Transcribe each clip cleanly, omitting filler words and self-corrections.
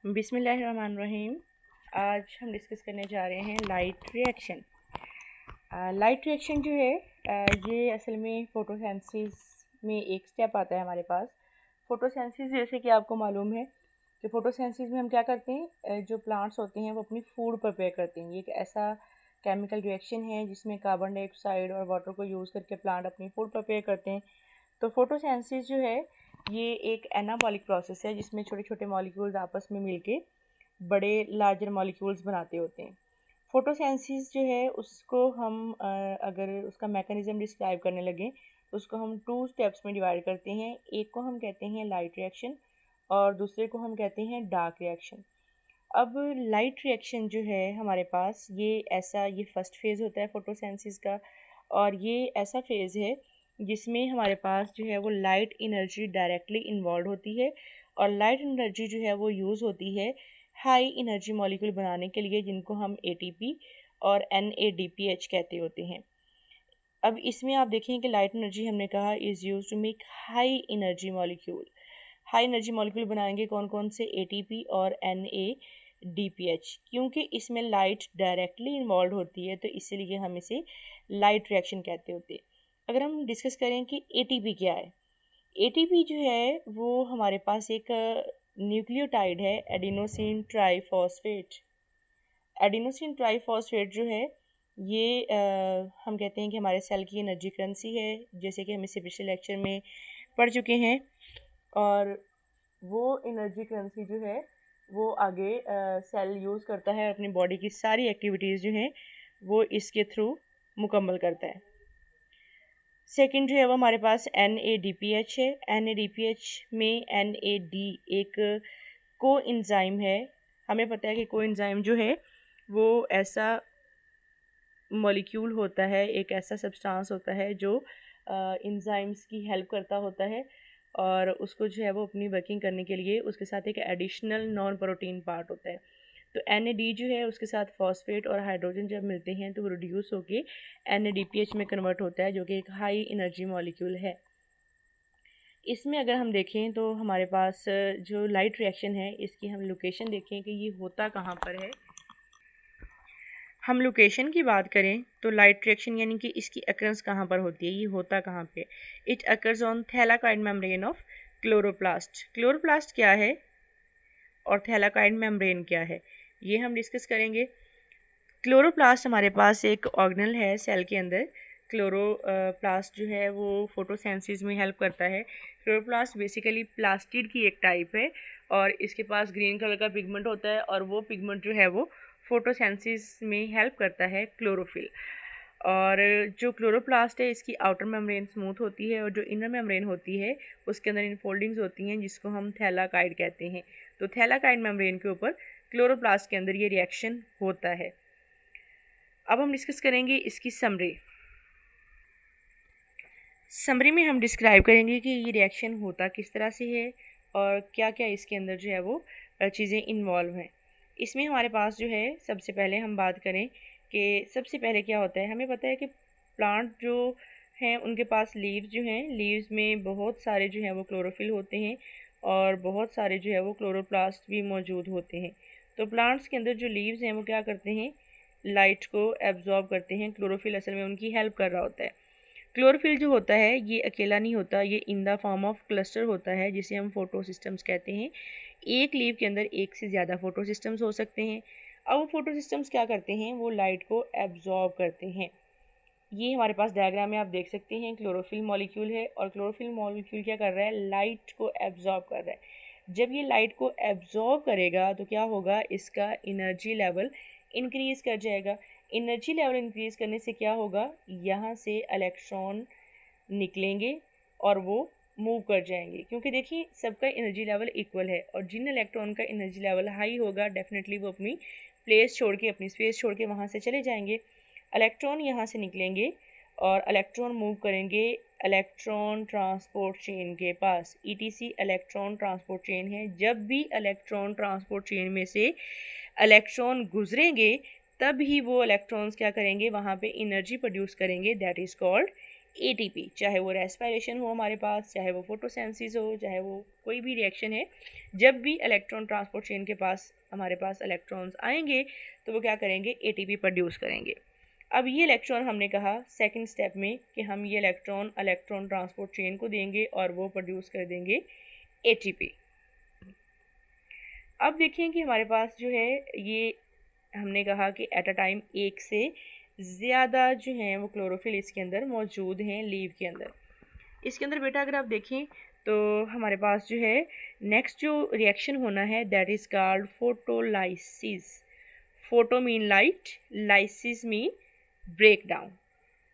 बिस्मिल्लाहिर्रहमानिर्रहीम। आज हम डिस्कस करने जा रहे हैं लाइट रिएक्शन। लाइट रिएक्शन जो है ये असल में फोटोसेंसिस में एक स्टेप आता है हमारे पास। फोटोसेंसिस जैसे कि आपको मालूम है कि फोटोसेंसिस में हम क्या करते हैं, जो प्लांट्स होते हैं वो अपनी फूड प्रिपेयर करते हैं। ये एक ऐसा केमिकल रिएक्शन है जिसमें कार्बन डाइऑक्साइड और वाटर को यूज़ करके प्लांट अपनी फूड प्रिपेयर करते हैं। तो फोटोसेंसिस जो है ये एक एनाबॉलिक प्रोसेस है जिसमें छोटे छोटे मॉलिक्यूल्स आपस में मिलके बड़े लार्जर मॉलिक्यूल्स बनाते होते हैं। फोटोसेंसिस जो है उसको हम अगर उसका मैकेनिज्म डिस्क्राइब करने लगे तो उसको हम 2 स्टेप्स में डिवाइड करते हैं। एक को हम कहते हैं लाइट रिएक्शन और दूसरे को हम कहते हैं डार्क रिएक्शन। अब लाइट रिएक्शन जो है हमारे पास ये फर्स्ट फेज़ होता है फोटोसेंसिस का, और ये ऐसा फेज़ है जिसमें हमारे पास जो है वो लाइट एनर्जी डायरेक्टली इन्वॉल्व होती है। और लाइट एनर्जी जो है वो यूज़ होती है हाई एनर्जी मॉलिक्यूल बनाने के लिए, जिनको हम एटीपी और NADPH कहते होते हैं। अब इसमें आप देखें कि लाइट एनर्जी हमने कहा is use to make high energy molecule. High energy molecule बनाएंगे कौन कौन से, ATP और NADPH। क्योंकि इसमें लाइट डायरेक्टली इन्वॉल्व होती है तो इसीलिए हम इसे लाइट रिएक्शन कहते होते हैं। अगर हम डिस्कस करें कि ATP क्या है, ATP जो है वो हमारे पास एक न्यूक्लियोटाइड है, एडिनोसिन ट्राईफॉस्फेट। एडिनोसिन ट्राईफॉस्फेट जो है ये हम कहते हैं कि हमारे सेल की एनर्जी करेंसी है, जैसे कि हम इसे पिछले लेक्चर में पढ़ चुके हैं। और वो एनर्जी करेंसी जो है वो आगे सेल यूज़ करता है, अपनी बॉडी की सारी एक्टिविटीज़ जो हैं वो इसके थ्रू मुकम्मल करता है। सेकंड जो है वो हमारे पास NADPH है। NADPH में NAD एक को एंजाइम है। हमें पता है कि को एंजाइम जो है वो ऐसा मॉलिक्यूल होता है, एक ऐसा सब्सटेंस होता है जो एंजाइम्स की हेल्प करता होता है, और उसको जो है वो अपनी वर्किंग करने के लिए उसके साथ एक एडिशनल नॉन प्रोटीन पार्ट होता है। तो NAD जो है उसके साथ फॉस्फेट और हाइड्रोजन जब मिलते हैं तो वो रिड्यूस होके NADPH में कन्वर्ट होता है, जो कि एक हाई एनर्जी मॉलिक्यूल है। इसमें अगर हम देखें तो हमारे पास जो लाइट रिएक्शन है इसकी हम लोकेशन देखें कि ये होता कहाँ पर है। हम लोकेशन की बात करें तो लाइट रिएक्शन यानी कि इसकी अकरेंस कहाँ पर होती है, ये होता कहाँ पे। It occurs on thylakoid membrane of chloroplast. Chloroplast क्या है और थैलाकॉइड मेम्ब्रेन क्या है, ये हम डिस्कस करेंगे। क्लोरोप्लास्ट हमारे पास एक ऑर्गेनल है सेल के अंदर। क्लोरोप्लास्ट जो है वो फोटोसेंसिस में हेल्प करता है। क्लोरोप्लास्ट बेसिकली प्लास्टिड की एक टाइप है और इसके पास ग्रीन कलर का पिगमेंट होता है, और वो पिगमेंट जो है वो फोटोसेंसिस में हेल्प करता है क्लोरोफिल। और जो क्लोरोप्लास्ट है इसकी आउटर मेम्ब्रेन स्मूथ होती है और जो इनर मेम्ब्रेन होती है उसके अंदर इनफोल्डिंग्स होती हैं जिसको हम थैलाकाइड कहते हैं। तो थैलाकाइड मेम्ब्रेन के ऊपर क्लोरोप्लास्ट के अंदर ये रिएक्शन होता है। अब हम डिस्कस करेंगे इसकी समरी में हम डिस्क्राइब करेंगे कि ये रिएक्शन होता किस तरह से है और क्या क्या इसके अंदर जो है वो चीज़ें इन्वॉल्व हैं। इसमें हमारे पास जो है सबसे पहले हम बात करें कि सबसे पहले क्या होता है। हमें पता है कि प्लांट जो हैं उनके पास लीव्स जो हैं, लीव्स में बहुत सारे जो हैं वो क्लोरोफिल होते हैं और बहुत सारे जो है वो क्लोरोप्लास्ट भी मौजूद होते हैं। तो प्लांट्स के अंदर जो लीव्स हैं वो क्या करते हैं, लाइट को एब्जॉर्ब करते हैं। क्लोरोफिल असल में उनकी हेल्प कर रहा होता है। क्लोरोफिल जो होता है ये अकेला नहीं होता, ये in the form of cluster होता है जिसे हम फोटो सिस्टम्स कहते हैं। एक लीव के अंदर एक से ज़्यादा फोटो सिस्टम्स हो सकते हैं। अब वो फोटो सिस्टम्स क्या करते हैं, वो लाइट को एब्जॉर्ब करते हैं। ये हमारे पास डायग्राम में आप देख सकते हैं, क्लोरोफिल मॉलिक्यूल है और क्लोरोफिल मॉलिक्यूल क्या कर रहा है, लाइट को एब्जॉर्ब कर रहा है। जब ये लाइट को एब्जॉर्ब करेगा तो क्या होगा, इसका एनर्जी लेवल इंक्रीज कर जाएगा। एनर्जी लेवल इंक्रीज करने से क्या होगा, यहाँ से इलेक्ट्रॉन निकलेंगे और वो मूव कर जाएंगे, क्योंकि देखिए सबका एनर्जी लेवल इक्वल है और जिन इलेक्ट्रॉन का एनर्जी लेवल हाई होगा डेफिनेटली वो अपनी प्लेस छोड़ के, अपनी स्पेस छोड़ के वहाँ से चले जाएंगे। इलेक्ट्रॉन यहाँ से निकलेंगे और इलेक्ट्रॉन मूव करेंगे इलेक्ट्रॉन ट्रांसपोर्ट चेन के पास। ETC इलेक्ट्रॉन ट्रांसपोर्ट चेन है। जब भी इलेक्ट्रॉन ट्रांसपोर्ट चेन में से इलेक्ट्रॉन गुजरेंगे तब ही वो इलेक्ट्रॉन्स क्या करेंगे, वहाँ पे एनर्जी प्रोड्यूस करेंगे, दैट इज़ कॉल्ड एटीपी, चाहे वो रेस्पिरेशन हो हमारे पास, चाहे वो फोटोसिंथेसिस हो, चाहे वो कोई भी रिएक्शन है, जब भी इलेक्ट्रॉन ट्रांसपोर्ट चेन के पास हमारे पास इलेक्ट्रॉन्स आएंगे तो वो क्या करेंगे, एटीपी प्रोड्यूस करेंगे। अब ये इलेक्ट्रॉन हमने कहा सेकंड स्टेप में कि हम ये इलेक्ट्रॉन ट्रांसपोर्ट चेन को देंगे और वो प्रोड्यूस कर देंगे एटीपी। अब देखें कि हमारे पास जो है ये हमने कहा कि एट अ टाइम एक से ज़्यादा जो हैं वो क्लोरोफिल इसके अंदर मौजूद हैं लीव के अंदर। इसके अंदर बेटा अगर आप देखें तो हमारे पास जो है नेक्स्ट जो रिएक्शन होना है that is called photolysis. Photo mean light, lysis mean break down,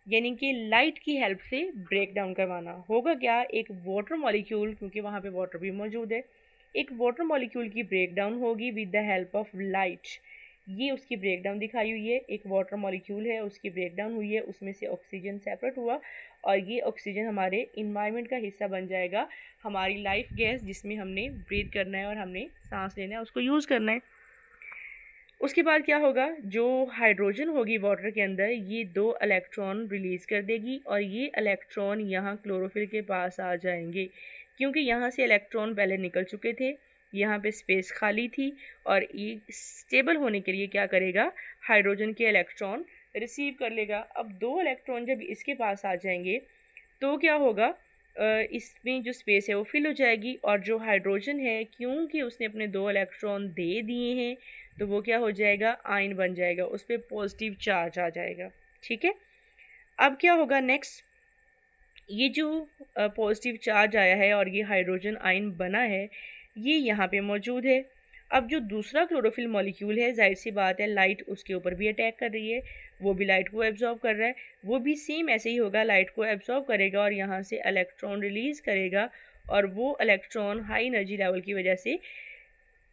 यानी कि लाइट की हेल्प से ब्रेक डाउन करवाना। होगा क्या, एक वाटर मॉलिक्यूल, क्योंकि वहाँ पे वाटर भी मौजूद है, एक वाटर मॉलिक्यूल की ब्रेक डाउन होगी with the help of light. ये उसकी ब्रेक डाउन दिखाई हुई है, एक वाटर मॉलिक्यूल है उसकी ब्रेक डाउन हुई है, उसमें से ऑक्सीजन सेपरेट हुआ और ये ऑक्सीजन हमारे इन्वायरमेंट का हिस्सा बन जाएगा, हमारी लाइफ गैस जिसमें हमने ब्रीथ करना है और हमने सांस लेना है, उसको यूज़ करना है। उसके बाद क्या होगा, जो हाइड्रोजन होगी वाटर के अंदर ये 2 इलेक्ट्रॉन रिलीज़ कर देगी और ये इलेक्ट्रॉन यहाँ क्लोरोफिल के पास आ जाएंगे, क्योंकि यहाँ से इलेक्ट्रॉन पहले निकल चुके थे, यहाँ पे स्पेस खाली थी और ये स्टेबल होने के लिए क्या करेगा, हाइड्रोजन के इलेक्ट्रॉन रिसीव कर लेगा। अब 2 इलेक्ट्रॉन जब इसके पास आ जाएंगे तो क्या होगा, इसमें जो स्पेस है वो फिल हो जाएगी और जो हाइड्रोजन है क्योंकि उसने अपने 2 इलेक्ट्रॉन दे दिए हैं तो वो क्या हो जाएगा, आयन बन जाएगा, उस पर पॉजिटिव चार्ज आ जाएगा। ठीक है, अब क्या होगा नेक्स्ट, ये जो पॉजिटिव चार्ज आया है और ये हाइड्रोजन आयन बना है ये यहाँ पे मौजूद है। अब जो दूसरा क्लोरोफिल मॉलिक्यूल है, जाहिर सी बात है लाइट उसके ऊपर भी अटैक कर रही है, वो भी लाइट को एब्जॉर्ब कर रहा है, वो भी सेम ऐसे ही होगा, लाइट को एब्जॉर्ब करेगा और यहाँ से इलेक्ट्रॉन रिलीज़ करेगा और वो इलेक्ट्रॉन हाई एनर्जी लेवल की वजह से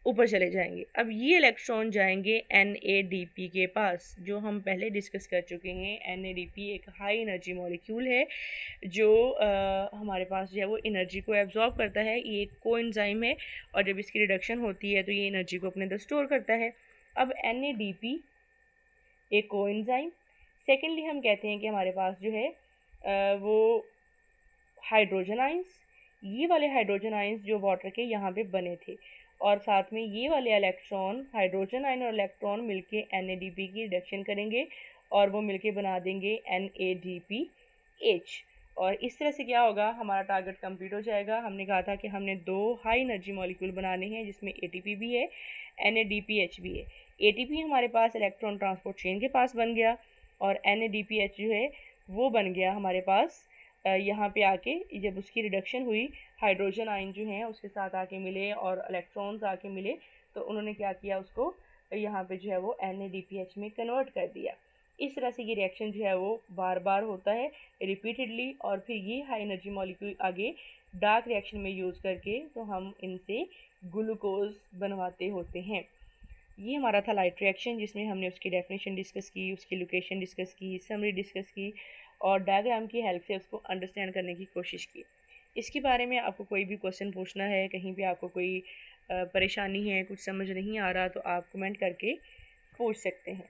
ऊपर चले जाएंगे। अब ये इलेक्ट्रॉन जाएंगे NADP के पास, जो हम पहले डिस्कस कर चुके हैं। NADP एक हाई एनर्जी मॉलिक्यूल है जो हमारे पास जो है वो एनर्जी को एब्जॉर्ब करता है, ये एक कोएंजाइम है और जब इसकी रिडक्शन होती है तो ये एनर्जी को अपने अंदर स्टोर करता है। अब NADP एक कोएंजाइम, सेकेंडली हम कहते हैं कि हमारे पास जो है वो हाइड्रोजन आइंस, ये वाले हाइड्रोजन आइंस जो वाटर के यहाँ पे बने थे और साथ में ये वाले इलेक्ट्रॉन, हाइड्रोजन आयन और इलेक्ट्रॉन मिलके NADP की रिडक्शन करेंगे और वो मिलके बना देंगे NADPH। और इस तरह से क्या होगा, हमारा टारगेट कंप्लीट हो जाएगा। हमने कहा था कि हमने 2 हाई एनर्जी मॉलिक्यूल बनाने हैं जिसमें ATP भी है, NADPH भी है। ATP हमारे पास इलेक्ट्रॉन ट्रांसपोर्ट चेन के पास बन गया और NADPH जो है वो बन गया हमारे पास यहाँ पे आके, जब उसकी रिडक्शन हुई हाइड्रोजन आयन जो हैं उसके साथ आके मिले और इलेक्ट्रॉन्स आके मिले तो उन्होंने क्या किया, उसको यहाँ पे जो है वो NADPH में कन्वर्ट कर दिया। इस तरह से ये रिएक्शन जो है वो बार बार होता है रिपीटेडली और फिर ये हाई एनर्जी मॉलिक्यूल आगे डार्क रिएक्शन में यूज़ करके तो हम इनसे ग्लूकोज बनवाते होते हैं। ये हमारा था लाइट रिएक्शन जिसमें हमने उसकी डेफिनेशन डिस्कस की, उसकी लोकेशन डिस्कस की, समरी डिस्कस की और डायग्राम की हेल्प से उसको अंडरस्टैंड करने की कोशिश की। इसके बारे में आपको कोई भी क्वेश्चन पूछना है, कहीं भी आपको कोई परेशानी है, कुछ समझ नहीं आ रहा तो आप कमेंट करके पूछ सकते हैं।